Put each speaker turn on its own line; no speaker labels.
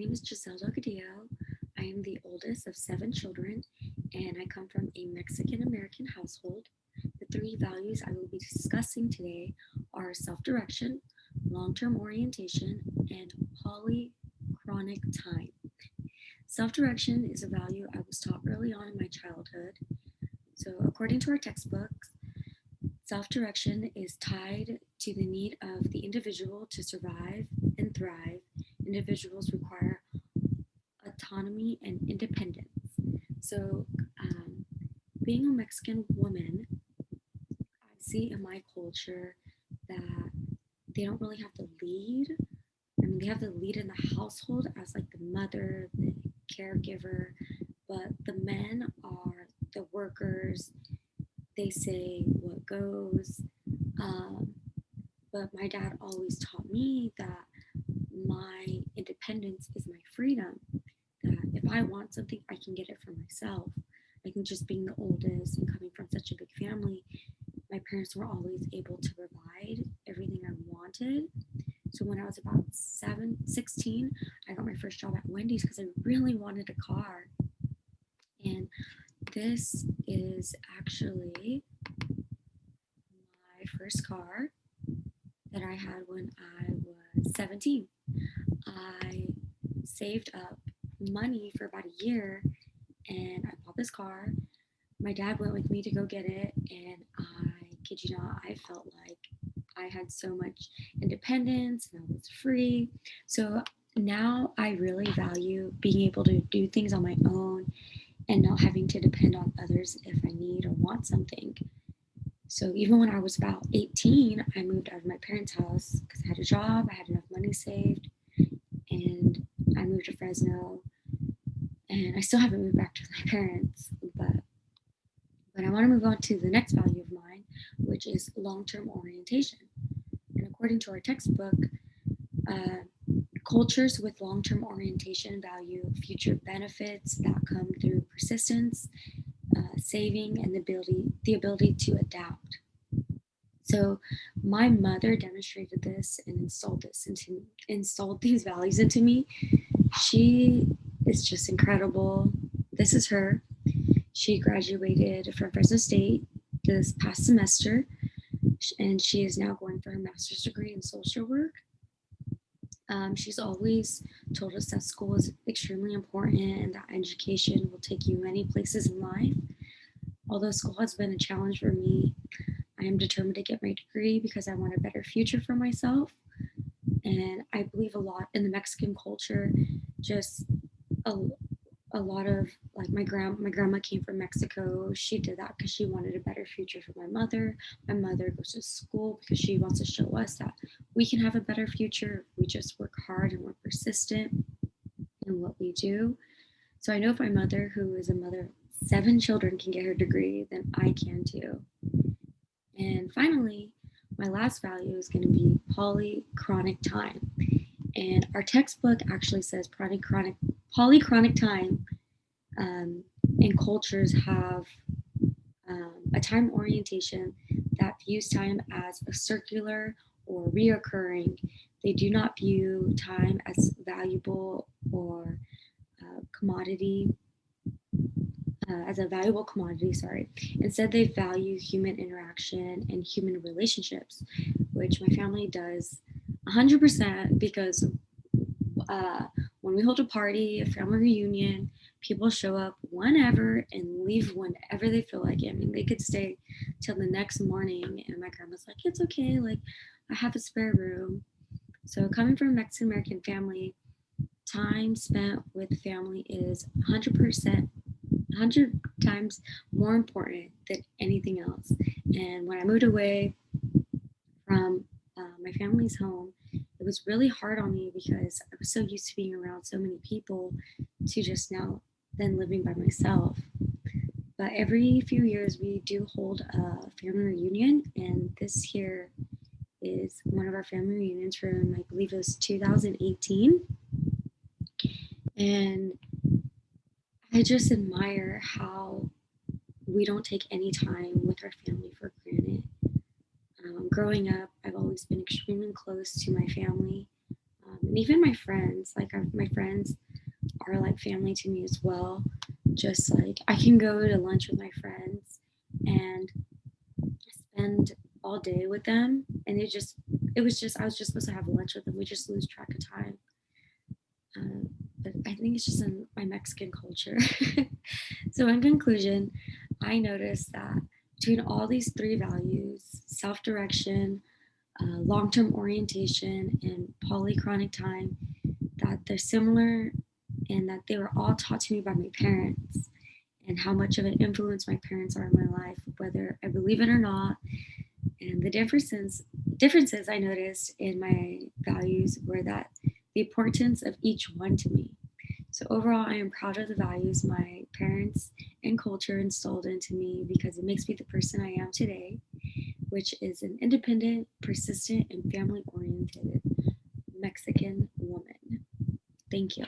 name is Giselle Delgadillo. I am the oldest of seven children, and I come from a Mexican American household. The three values I will be discussing today are self direction, long term orientation, and polychronic time. Self direction is a value I was taught early on in my childhood. So, according to our textbooks, self direction is tied to the need of the individual to survive and thrive. Individuals require autonomy and independence. So, um, being a Mexican woman, I see in my culture that they don't really have to lead. I mean, they have to lead in the household as like the mother, the caregiver, but the men are the workers. They say what goes. Um, but my dad always taught me that my independence is my freedom. That if I want something, I can get it for myself. I think just being the oldest and coming from such a big family, my parents were always able to provide everything I wanted. So when I was about 16, I got my first job at Wendy's because I really wanted a car. And this is actually my first car that I had when I was 17. I saved up money for about a year and I bought this car. My dad went with me to go get it, and I kid you not, I felt like I had so much independence and I was free. So now I really value being able to do things on my own and not having to depend on others if I need or want something. So even when I was about 18, I moved out of my parents' house because I had a job, I had enough money saved, and I moved to Fresno. And I still haven't moved back to my parents, but I want to move on to the next value of mine, which is long-term orientation. And according to our textbook, uh, cultures with long-term orientation value future benefits that come through persistence, saving, and the ability to adapt. So my mother demonstrated this and installed these values into me. She is just incredible. This is her. She graduated from Fresno State this past semester, and she is now going for her master's degree in social work. She's always told us that school is extremely important and that education will take you many places in life. Although school has been a challenge for me, I am determined to get my degree because I want a better future for myself. And I believe a lot in the Mexican culture, just a, a lot of like my grandma came from Mexico. She did that because she wanted a better future for my mother. My mother goes to school because she wants to show us that we can have a better future if we just work hard and we're persistent in what we do. So I know if my mother, who is a mother of seven children, can get her degree, then I can too. And finally, my last value is going to be polychronic time. And our textbook actually says polychronic time and cultures have a time orientation that views time as a circular or reoccurring. They do not view time as valuable or commodity as a valuable commodity, sorry. Instead, they value human interaction and human relationships, which my family does 100% because uh, when we hold a party, a family reunion, people show up whenever and leave whenever they feel like it. I mean, they could stay till the next morning, and my grandma's like, it's okay, like, I have a spare room. So, coming from a Mexican American family, time spent with family is 100%, 100 times more important than anything else. And when I moved away from my family's home, it was really hard on me because I was so used to being around so many people to just now then living by myself. But every few years, we do hold a family reunion, and this year is one of our family reunions from, I believe it was 2018. And I just admire how we don't take any time with our family for granted. Growing up, I've always been extremely close to my family. And even my friends, like my friends are like family to me as well. Just like I can go to lunch with my friends and spend all day with them, and it was just I was just supposed to have lunch with them. We just lose track of time. Uh, but I think it's just in my Mexican culture. So, in conclusion, I noticed that between all these three values, self direction, long term orientation, and polychronic time, that they're similar and that they were all taught to me by my parents, and how much of an influence my parents are in my life, whether I believe it or not. And the differences I noticed in my values were that the importance of each one to me. So overall, I am proud of the values my parents and culture installed into me because it makes me the person I am today, which is an independent, persistent, and family oriented Mexican woman. Thank you.